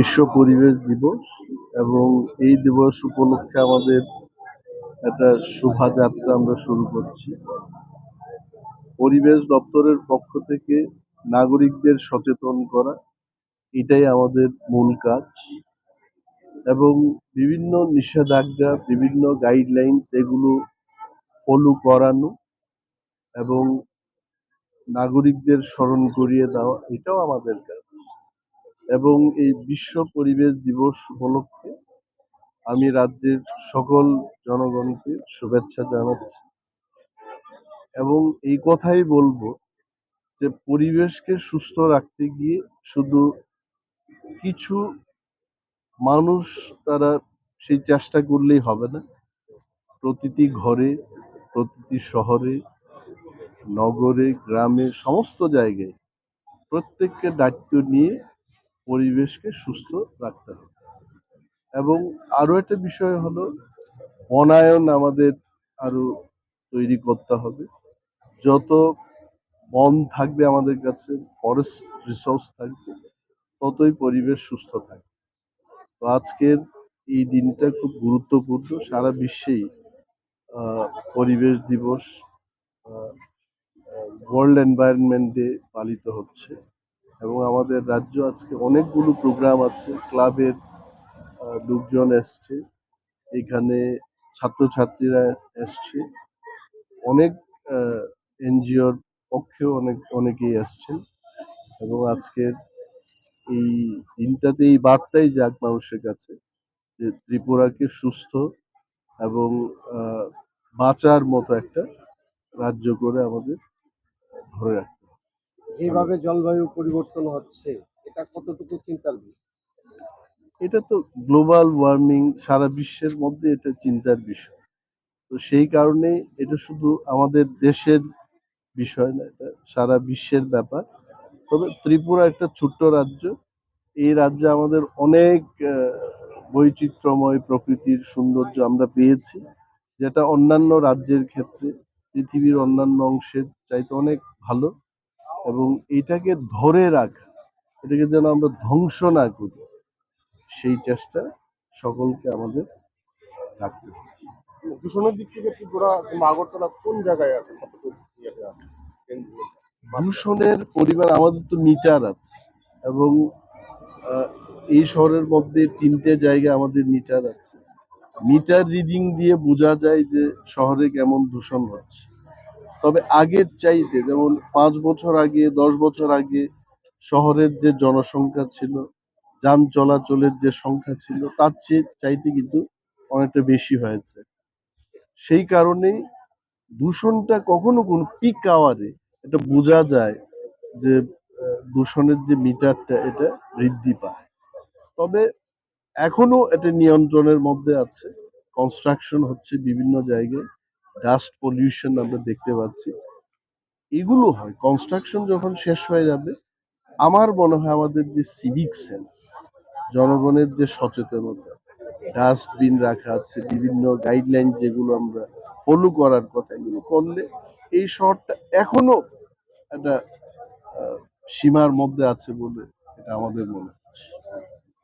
বিশ্ব পরিবেশ দিবস এবং এই দিবস উপলক্ষে আমাদের একটা শোভাযাত্রা আমরা শুরু করছি। পরিবেশ দপ্তরের পক্ষ থেকে নাগরিকদের সচেতন করা, এটাই আমাদের মূল কাজ এবং বিভিন্ন নিষেধাজ্ঞা, বিভিন্ন গাইডলাইনস এগুলো ফলো করানো এবং নাগরিকদের স্মরণ করিয়ে দেওয়া, এটাও আমাদের কাজ। এবং এই বিশ্ব পরিবেশ দিবস উপলক্ষে আমি রাজ্যের সকল জনগণকে শুভেচ্ছা জানাচ্ছি এবং এই কথাই বলবো যে পরিবেশকে সুস্থ রাখতে গিয়ে শুধু কিছু মানুষ তারা সেই চেষ্টা করলেই হবে না। প্রতিটি ঘরে, প্রতিটি শহরে, নগরে, গ্রামে, সমস্ত জায়গায় প্রত্যেককে দায়িত্ব নিয়ে পরিবেশকে সুস্থ রাখতে হবে। এবং আরো একটা বিষয় হলো বনায়ন আমাদের আরো তৈরি করতে হবে। যত বন থাকবে আমাদের কাছে, ফরেস্ট রিসোর্স থাকবে, ততই পরিবেশ সুস্থ থাকবে। তো আজকের এই দিনটা খুব গুরুত্বপূর্ণ। সারা বিশ্বেই পরিবেশ দিবস, ওয়ার্ল্ড এনভায়রনমেন্ট ডে পালিত হচ্ছে এবং আমাদের রাজ্য আজকে অনেকগুলো প্রোগ্রাম আছে। ক্লাবের লোকজন এসছে, এখানে ছাত্রছাত্রীরা এসছে, অনেক এনজিওর পক্ষেও অনেকেই আসছেন এবং আজকের এই দিনটাতে এই বার্তাই যাক মানুষের কাছে যে ত্রিপুরাকে সুস্থ এবং বাঁচার মতো একটা রাজ্য করে আমাদের ধরে রাখতে হবে। যেভাবে জলবায়ু পরিবর্তন হচ্ছে, এটা কতটুকু চিন্তার বিষয়? এটা তো গ্লোবাল ওয়ার্মিং, সারা বিশ্বের মধ্যে এটা চিন্তার বিষয়। তো সেই কারণে এটা শুধু আমাদের দেশের বিষয় না, এটা সারা বিশ্বের ব্যাপার। তবে ত্রিপুরা একটা ছোট্ট রাজ্য, এই রাজ্যে আমাদের অনেক বৈচিত্র্যময় প্রকৃতির সৌন্দর্য আমরা পেয়েছি, যেটা অন্যান্য রাজ্যের ক্ষেত্রে পৃথিবীর অন্যান্য অংশের চাইতে অনেক ভালো। এবং এটাকে ধরে রাখা, এটাকে যেন আমরা ধ্বংস না করি, সেই চেষ্টা সকলকে আমাদের রাখতে হবে। দূষণের দিক থেকে ত্রিপুরা কিংবা আগরতলা কোন জায়গায় আছে, কতটুকু ইয়েতে আছে? দূষণের পরিমাণ আমাদের তো মিটার আছে এবং এই শহরের মধ্যে 3টে জায়গায় আমাদের মিটার আছে। মিটার রিডিং দিয়ে বোঝা যায় যে শহরে কেমন দূষণ হচ্ছে। তবে আগের চাইতে, যেমন 5 বছর আগে, 10 বছর আগে শহরের যে জনসংখ্যা ছিল, যান চলাচলের যে সংখ্যা ছিল, তার চাইতে কিন্তু অনেকটা বেশি হয়েছে। সেই কারণেই দূষণটা কখনো কোন পিক আওয়ারে এটা বোঝা যায় যে দূষণের যে মিটারটা এটা বৃদ্ধি পায়। তবে এখনো এটা নিয়ন্ত্রণের মধ্যে আছে। কনস্ট্রাকশন হচ্ছে বিভিন্ন জায়গায়, ডাস্ট পলিউশন আমরা দেখতে পাচ্ছি। এগুলো হয়, কনস্ট্রাকশন যখন শেষ হয়ে যাবে, আমার মনে হয় আমাদের যে সিভিক সেন্স, জনগণের যে সচেতনতা, ডাস্টবিন রাখা আছে, বিভিন্ন গাইডলাইন যেগুলো আমরা ফলো করার কথা, এগুলো করলে এই শহরটা এখনো একটা সীমার মধ্যে আছে বলে এটা আমাদের মনে হচ্ছে।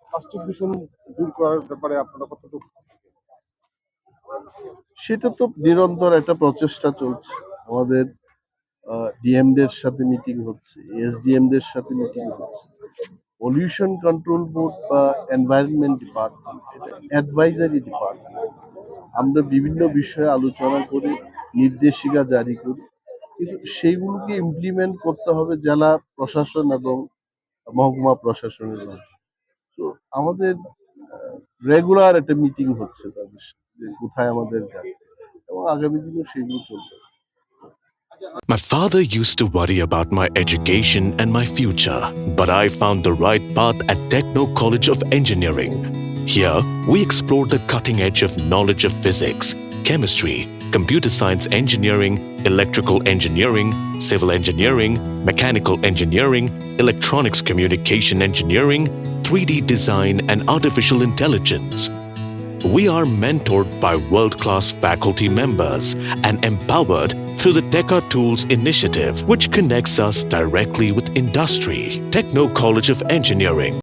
প্লাস্টিক দূষণ দূর করার ব্যাপারে আপনারা কতটুকু? সেটা তো নিরন্তর একটা প্রচেষ্টা চলছে। আমাদের ডিএমদের সাথে মিটিং হচ্ছে, এসডিএমদের সাথে মিটিং হচ্ছে। পলিউশন কন্ট্রোল বোর্ড বা এনভায়রনমেন্ট ডিপার্টমেন্ট এটা অ্যাডভাইজারি ডিপার্টমেন্ট। আমরা বিভিন্ন বিষয়ে আলোচনা করে নির্দেশিকা জারি করি, কিন্তু সেইগুলোকে ইমপ্লিমেন্ট করতে হবে জেলা প্রশাসন এবং মহকুমা প্রশাসনের মাধ্যমে। তো আমাদের রেগুলার একটা মিটিং হচ্ছে তাদের সাথে, যে কোথায় আমাদের কাজ, এবং আগামী দিনেও সেগুলো চলবে। My father used to worry about my education and my future, but I found the right path at Techno College of Engineering. Here, we explore the cutting edge of knowledge of physics, chemistry, computer science engineering, electrical engineering, civil engineering, mechanical engineering, electronics communication engineering, 3D design and artificial intelligence. We are mentored by world-class faculty members and empowered through the Teka Tools initiative, which connects us directly with industry. Techno College of Engineering,